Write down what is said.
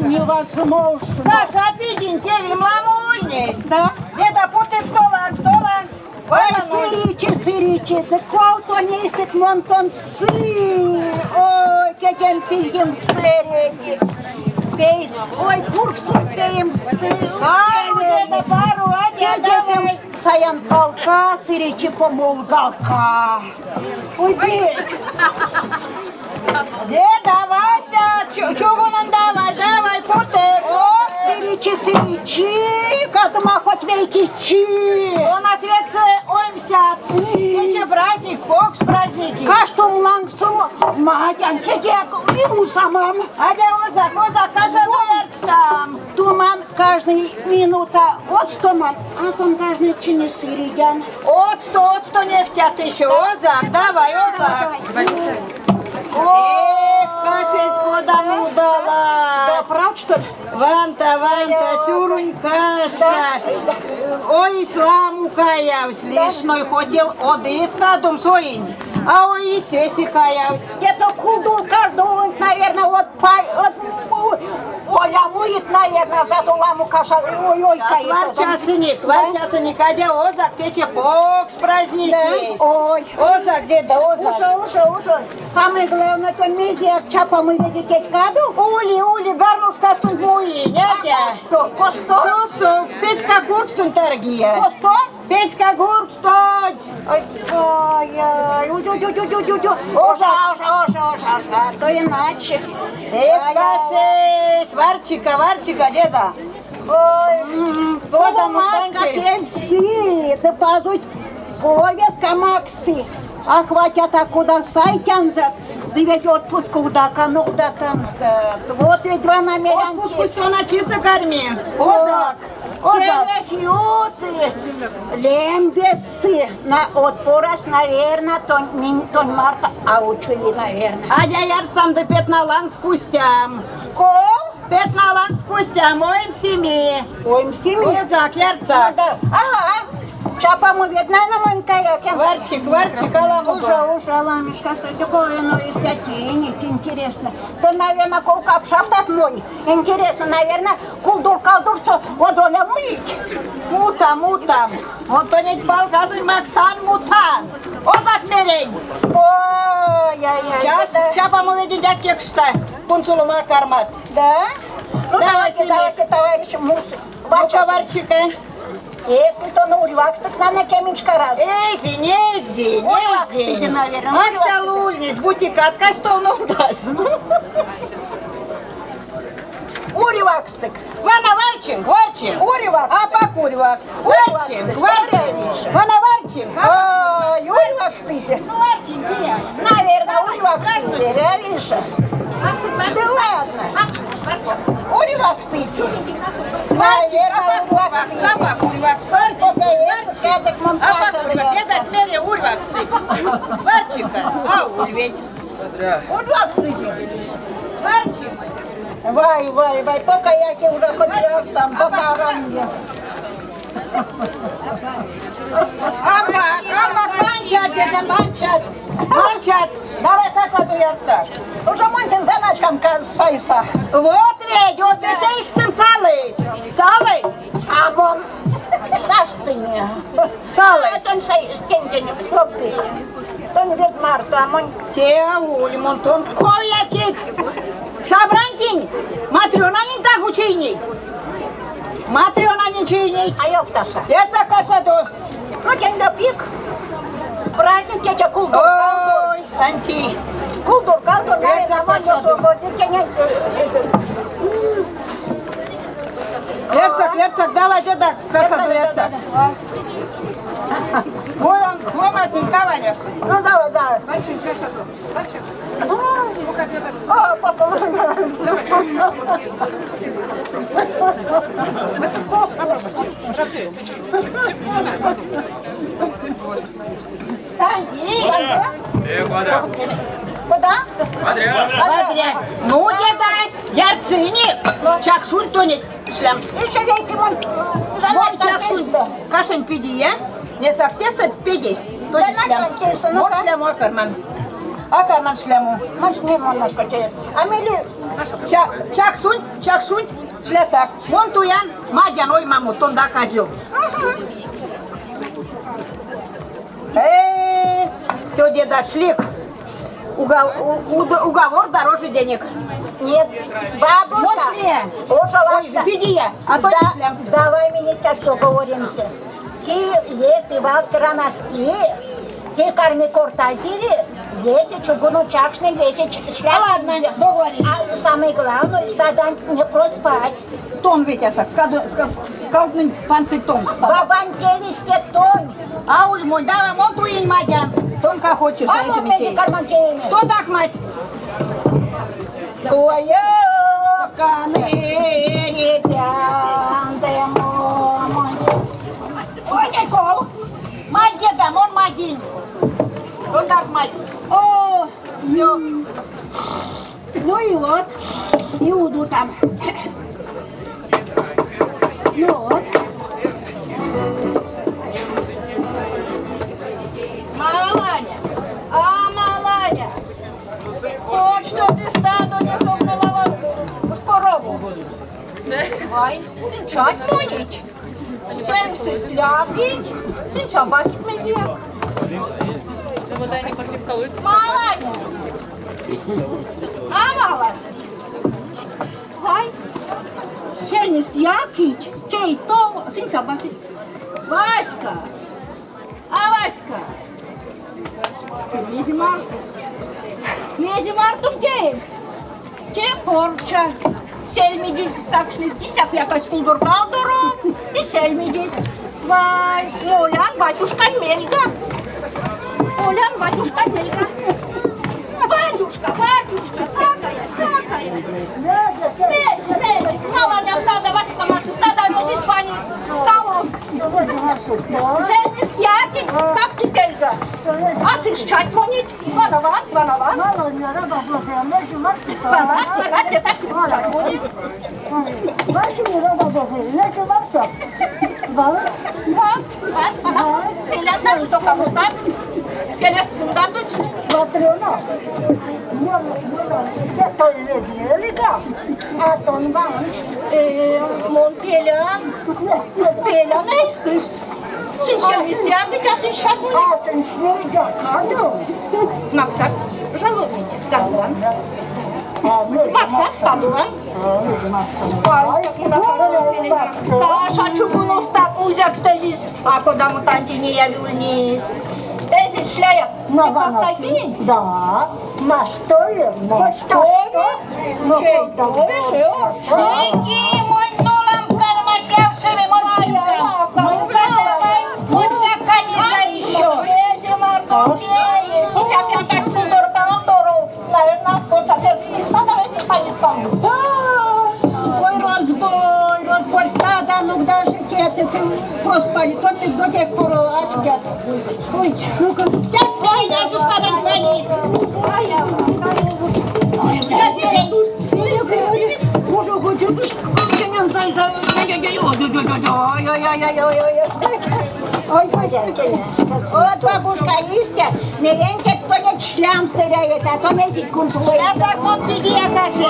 невозможно. Даша, обиден тебе мламульность. Да? Это путает столанч. Ой, сыричи, да кого-то не истит монтон сыр. Ой, кегем пильгем сыреги. Бейс, ой, курксун пеем сыр. Это пару, давай. Саян полка, сыричи помолгалка. Ой, блин. Давай, чугунан давай, путает. Ох, сыричи, кадыма хоть великичи. У нас ведь оймся. Вече праздник, бог с праздники. Каштум лангсум, мадян сидек, ему самам. Озак, каша дуярцам. Туман каждый минута, вот что ман, а сон каждый чини сыригян. От сто нефтят еще. Озак, давай. Каша скодан Да, удала. правда, что ли? Ванта, сюрунь каша. Ой, исламу каявсь, лишной хотел одыска дом своим. А ой, и сеси каявсь. Где-то кулдул каждый, наверное, вот Оля мует, наверное, за ту ламу каша. Ой, Варчасыник, адя озак, тече бог с праздники. Ой, Озак, деда, озак. уже. Самое главное, то мизия чапа мы видите каду. Ули, гарнушка стун муи, нядя. Что? Косто? Пецка гуркстун торгия. Косто? Пецка гуркстун. Ой, Ожа, то иначе. Варчика, деда. Ой, маска пенсии, да пазусь, повестка Макси. А хватят, а куда сайтянзат, да ведь отпуск куда канцат. Вот ведь два намерянки. Отпуск что на чисто корми. Озак. Лембесы на отпорас, наверное, тонь марта, а учили, наверное. А я ярсам да пятналан спустям. Скол? Пятналан спустям, моим семьи. Ой, семьи. Озак, ярцак. Ага. Чапа мы видно на моем каяке. Варчик, аламуда. Уже, ламишка, такое, ну, из пятинник, интересно. То, наверное, колка обшафтат мой. Интересно, наверное, кулдур-калдурцу водоля мыть. Мутам. Вот то не балгазуй Максан мутан. Озак мерень. Ой, Чапа мы видим, как кекшта. Кунцулума кармат. Да? Ну, Давайте, товарищ Мус. Ну-ка, Варчика. Если то на урвакс, так на кемичка раз. Нези. наверное. Макса лульниц, бутикат, кастовну даст. Урвакс, так. Вана Варчик. Урвакс. А покурвакс. Варчик. Вана Варчик. Ой, урвакс ты. Ну, Варчик, где? Наверное, урвакс ты, видишь? Да ладно. Урвакс ты. Варчик, а покурвакс. Я за смере урвакс ты. Варчика. А ульвень. Урвакс ты. Варчик. Вай, пока я тебе уже хотел сам, пока ранее. Амбак, манчат. Давай каса дуярца. Уже мантин заначкам сайса. Вот ведь, вот пятейшным салыть. А вон, наш ты не. Салыть. Это не просто. То не вид Марта, а мон. Те ульмонтон коякит. Шабрантин, Матрёна не так учинить. Матрёна не чинить. А я пташа. Это касаду. Ну, день до пик. Праздник я тебе кулдур. Ой, танти. Кулдур, Это касаду. Лерцак, давай, деда, касаду лерцак. Мой он хломатин каванясы. Ну, давай. Варчик, касаду. Варчик. О, папа. Куда? Вадря. Ну, деда, ярцыник. Чакшуль тонет шлям. Еще вейки вон. Вот чакшуль. Кашень пиди, я? Не сахтеса пидись. Тонет шлям. Вот шлям карман. А карман шлему. Маш не можна скачати. А мені Чаксунь, шлесак. Вон туян, мадян, ой, маму, тонда козел. Все, деда, шлик. Уговор дороже денег. нет, бабушка. Мощнее. Слушала, Ой, беги я, а то не шлем. давай мені так, що говоримося. Ти, если вас гранасти, ты корми кортазили, если чугуну-чакшный, если шляпы. Ладно, договорились. А самое главное, тогда не проспать. Тон витясак, скалдный панцирь тон. Бабанкелисте тон. Ауль мой, давай, мон туин, мадян. Тон как хочешь, А дай вот себе эти карманкелины. Кто так, мать? Твоя канери тянте мой. Ой, Никол. Мать деда, мон мадин. Кто так, мать? О, Все. ну и вот, и уйду там. Ну вот. Маланя, Маланя, вот что ты стаду не согнула вот с корову. Ай, синчать тонить, сенси сляпить, синча басить мезия. Вот они пошли в колодец. Маланя, Маланя, ай, сельність якить, чей то, синча басить. Васька, Васька, Мези Марту где есть? Те порча. Сельмидис, сакшнис, десят якась кулдур калдуру, и сельмидис. Вай, Олян, батюшка Мельга. Олян, батюшка Мельга. Батюшка, сакая. Мези, мало не стада, Васька, Маша, стада, весь Испании, стало. Сельмис яки, как теперь ga? А сыщать понить? Вановат. Вановат, я сак сыщать понить. Пелят даже только мустав. Келес пундам тут. Мон пелян естественно. Синсельmis яки, а сыщать понить. Максак, жалобный нет, Кадуан. Максак, Кадуан. Așa ciugunul sta uzak stăzis, acolo da mutantinii avulnis. Ezi șleia, Na, ce Vana, fac tine? da, maștorie, Maștorie? Ce dobe și eu? Деньги, мой нулам кармасяв шеви, мой сюда. Ну, давай, вот заканица еще. Ezi Marco, ce ești? Și abia ca spuldor ca autorul. Наверное, pot să fie sta da vezi Spania stau. Ой, разбой, стада, ну даже кеты, ты, господи, тот ты до тех пор отдят. Ой, ну-ка, дядь меня за стадом звонит. Може, хочу, Вот бабушка есть, мереньке кто-нибудь шлям стреляет, а то медик кунцует. Я так вот беги, Акаши.